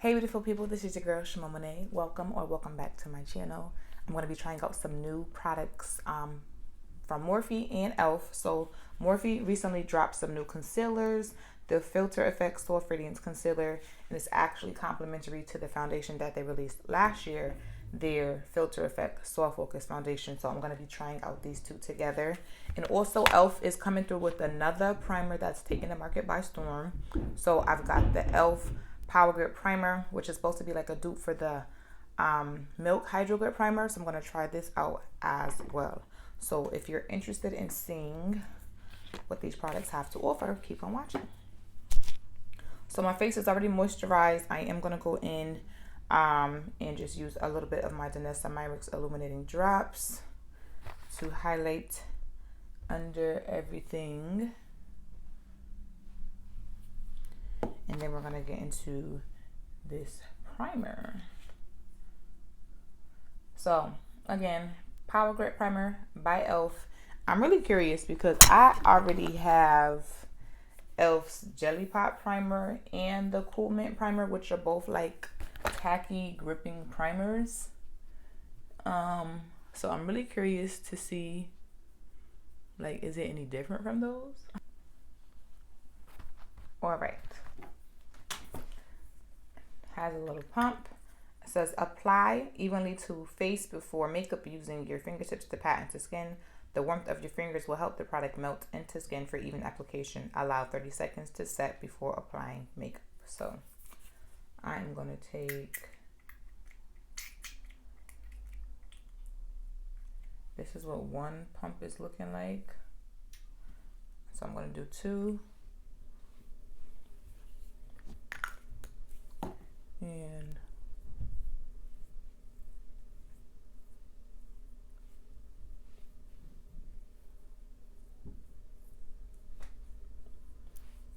Hey beautiful people, this is your girl Shimomone. Welcome back to my channel. I'm going to be trying out some new products from Morphe and e.l.f. So Morphe recently dropped some new concealers, the Filter Effects Soft Radiance Concealer, and it's actually complementary to the foundation that they released last year, their Filter Effect Soft Focus Foundation. So I'm going to be trying out these two together. And also e.l.f. is coming through with another primer that's taking the market by storm. So I've got the e.l.f. Power Grip Primer, which is supposed to be like a dupe for the Milk Hydro Grip Primer. So I'm going to try this out as well. So if you're interested in seeing what these products have to offer, keep on watching. So my face is already moisturized. I am going to go in and just use a little bit of my Danessa Myricks Illuminating Drops to highlight under everything. And then we're going to get into this primer. So again, Power Grip Primer by e.l.f. I'm really curious because I already have e.l.f.'s Jelly Pop Primer and the Cool Mint Primer, which are both like tacky gripping primers. So I'm really curious to see, like, is it any different from those? All right. Has a little pump. It says apply evenly to face before makeup using your fingertips to pat into skin. The warmth of your fingers will help the product melt into skin for even application. Allow 30 seconds to set before applying makeup. So I'm going to take, this is what one pump is looking like. So I'm going to do two. And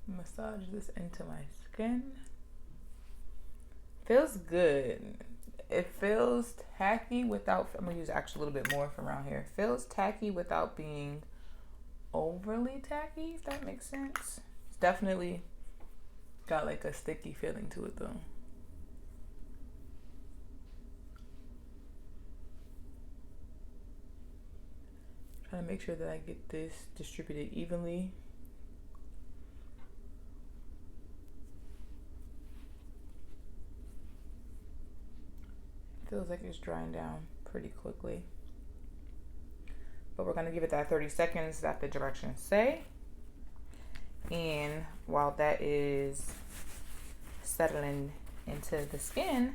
massage this into my skin. Feels good. It feels tacky without, I'm gonna use actually a little bit more from around here. It feels tacky without being overly tacky, if that makes sense. It's definitely got like a sticky feeling to it though. Trying to make sure that I get this distributed evenly. Feels like it's drying down pretty quickly. But we're gonna give it that 30 seconds that the directions say. And while that is settling into the skin,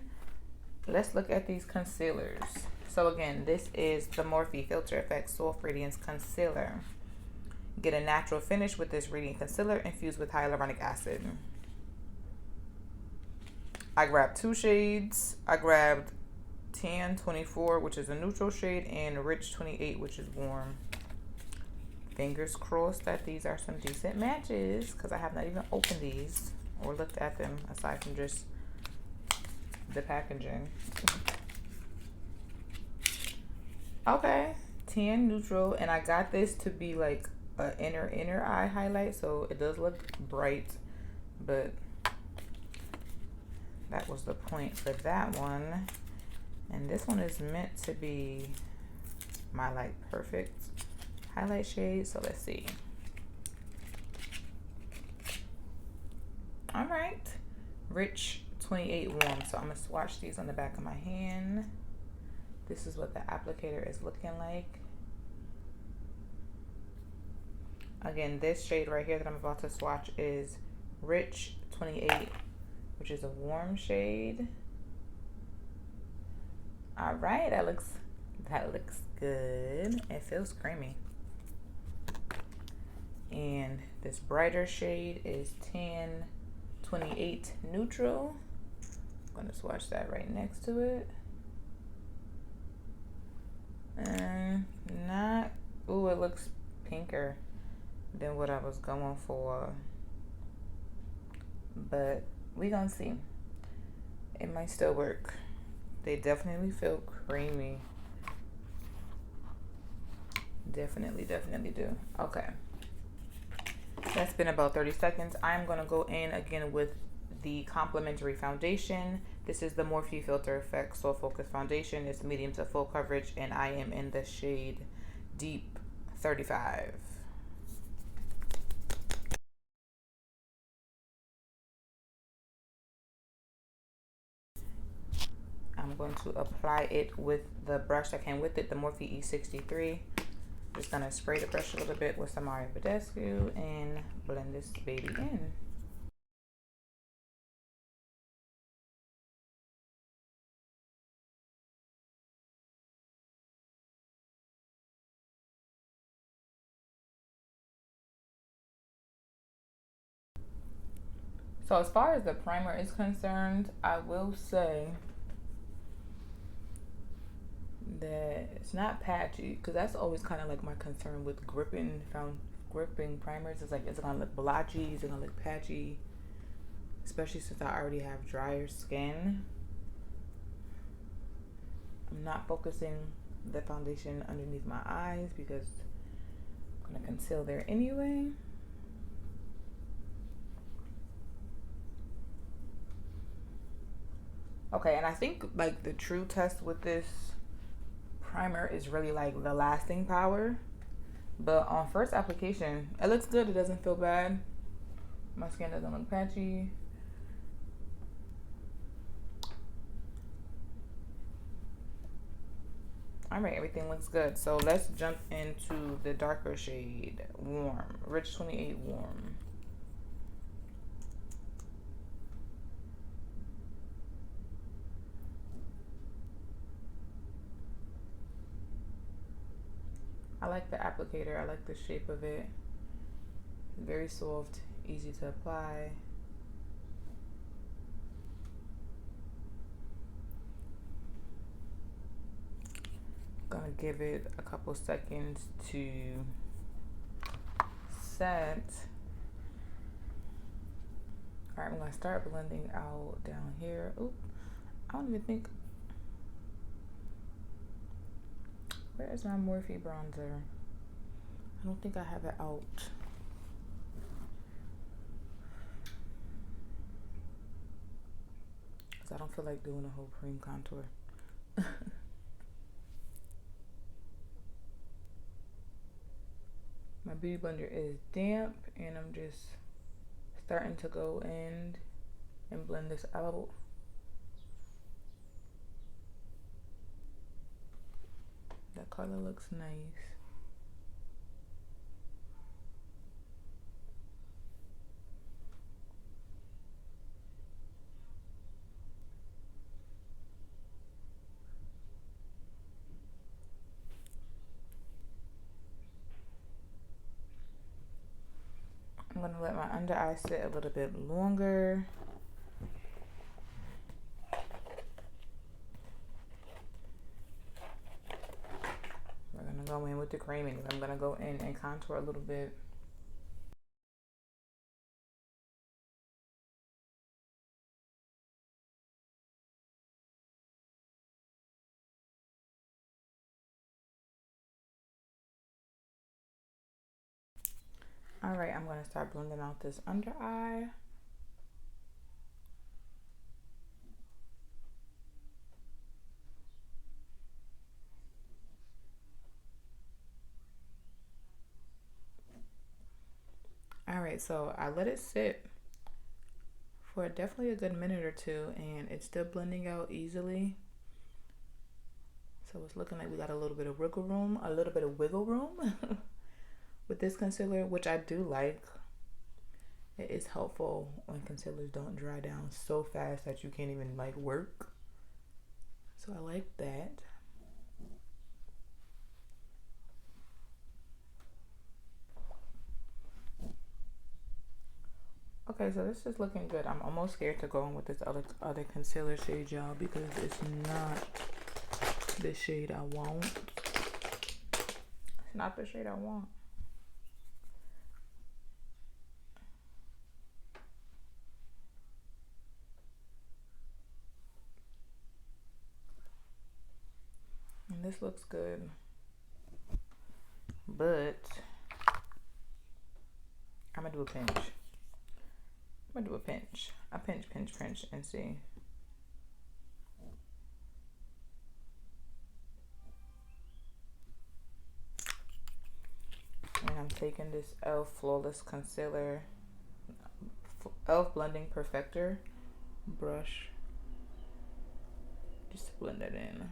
let's look at these concealers. So again, this is the Morphe Filter Effects Soft Radiance Concealer. Get a natural finish with this radiant concealer infused with hyaluronic acid. I grabbed two shades. I grabbed Tan 24, which is a neutral shade, and Rich 28, which is warm. Fingers crossed that these are some decent matches because I have not even opened these or looked at them aside from just the packaging. Okay, tan neutral, and I got this to be like an inner eye highlight, so it does look bright, but that was the point for that one. And this one is meant to be my like perfect highlight shade, so let's see. All right, Rich 28 warm. So I'm gonna swatch these on the back of my hand. This is what the applicator is looking like. Again, this shade right here that I'm about to swatch is Rich 28, which is a warm shade. All right, that looks good. It feels creamy. And this brighter shade is Tan 28 Neutral. I'm gonna swatch that right next to it. Not, ooh, it looks pinker than what I was going for. But we gonna see. It might still work. They definitely feel creamy. Definitely do. Okay. That's been about 30 seconds. I'm gonna go in again with the complimentary foundation. This is the Morphe Filter Effects Soul Focus Foundation. It's medium to full coverage, and I am in the shade Deep 35. I'm going to apply it with the brush that came with it, the Morphe E63. Just gonna spray the brush a little bit with some Mario Badescu and blend this baby in. So as far as the primer is concerned, I will say that it's not patchy, because that's always kind of like my concern with gripping primers. It's like, is it gonna look blotchy? Is it gonna look patchy? Especially since I already have drier skin. I'm not focusing the foundation underneath my eyes because I'm gonna conceal there anyway. Okay, and I think like the true test with this primer is really like the lasting power. But on first application, it looks good. It doesn't feel bad. My skin doesn't look patchy. All right, everything looks good. So let's jump into the darker shade, Warm, Rich 28 Warm. I like the applicator. I like the shape of it. Very soft, easy to apply. Gonna give it a couple seconds to set. All right, I'm gonna start blending out down here. Oop, I don't even think, where is my Morphe bronzer? I don't think I have it out. Cause I don't feel like doing a whole cream contour. My beauty blender is damp, and I'm just starting to go in and blend this out. That color looks nice. I'm gonna let my under eye sit a little bit longer. We're gonna go in with the creaming. I'm gonna go in and contour a little bit. All right, I'm gonna start blending out this under eye. All right, so I let it sit for definitely a good minute or two, and it's still blending out easily. So it's looking like we got a little bit of wiggle room, with this concealer, which I do like. It is helpful when concealers don't dry down so fast that you can't even like work. So I like that. Okay, so this is looking good. I'm almost scared to go in with this other concealer shade, y'all, because it's not the shade I want. It's not the shade I want. And this looks good, but I'm gonna do a pinch. I'm I'm gonna do a pinch, and see. And I'm taking this e.l.f. Flawless Concealer, e.l.f. Blending Perfector brush, just to blend it in.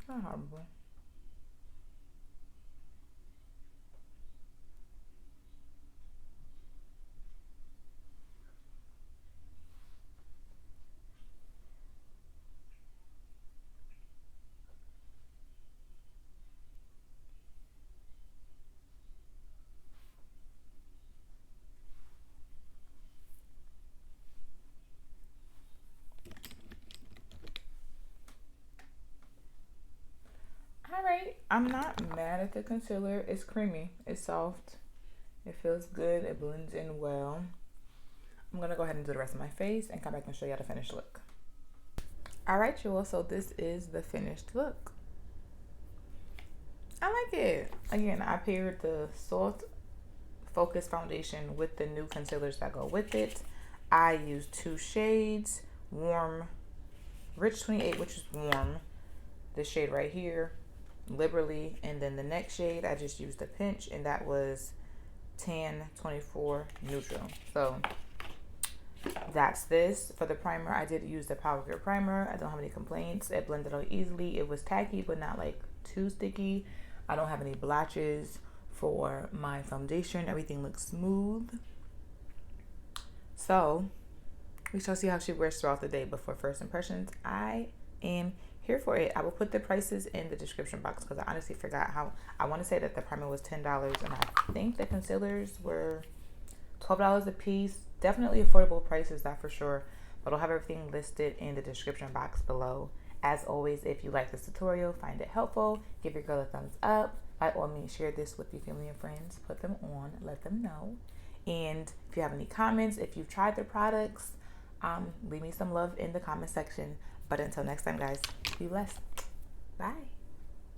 Not horrible. Alright, I'm not mad at the concealer. It's creamy, it's soft, it feels good, it blends in well. I'm gonna go ahead and do the rest of my face and come back and show you the finished look. Alright, you all, so this is the finished look. I like it. Again, I paired the soft focus foundation with the new concealers that go with it. I used 2 shades, warm, rich 28, which is warm, this shade right here, liberally, and then the next shade I just used a pinch, and that was tan 24 neutral. So that's this. For the primer, I did use the Power Grip primer. I don't have any complaints. It blended out easily. It was tacky but not like too sticky. I don't have any blotches for my foundation. Everything looks smooth. So we shall see how she wears throughout the day, but for first impressions, I am here for it. I will put the prices in the description box because I honestly forgot how. I want to say that the primer was $10 and I think the concealers were $12 a piece. Definitely affordable prices, that for sure, but I'll have everything listed in the description box below. As always, if you like this tutorial, find it helpful, give your girl a thumbs up. By all means, share this with your family and friends, put them on, let them know. And if you have any comments, if you've tried the products, leave me some love in the comment section. But until next time, guys, be blessed. Bye.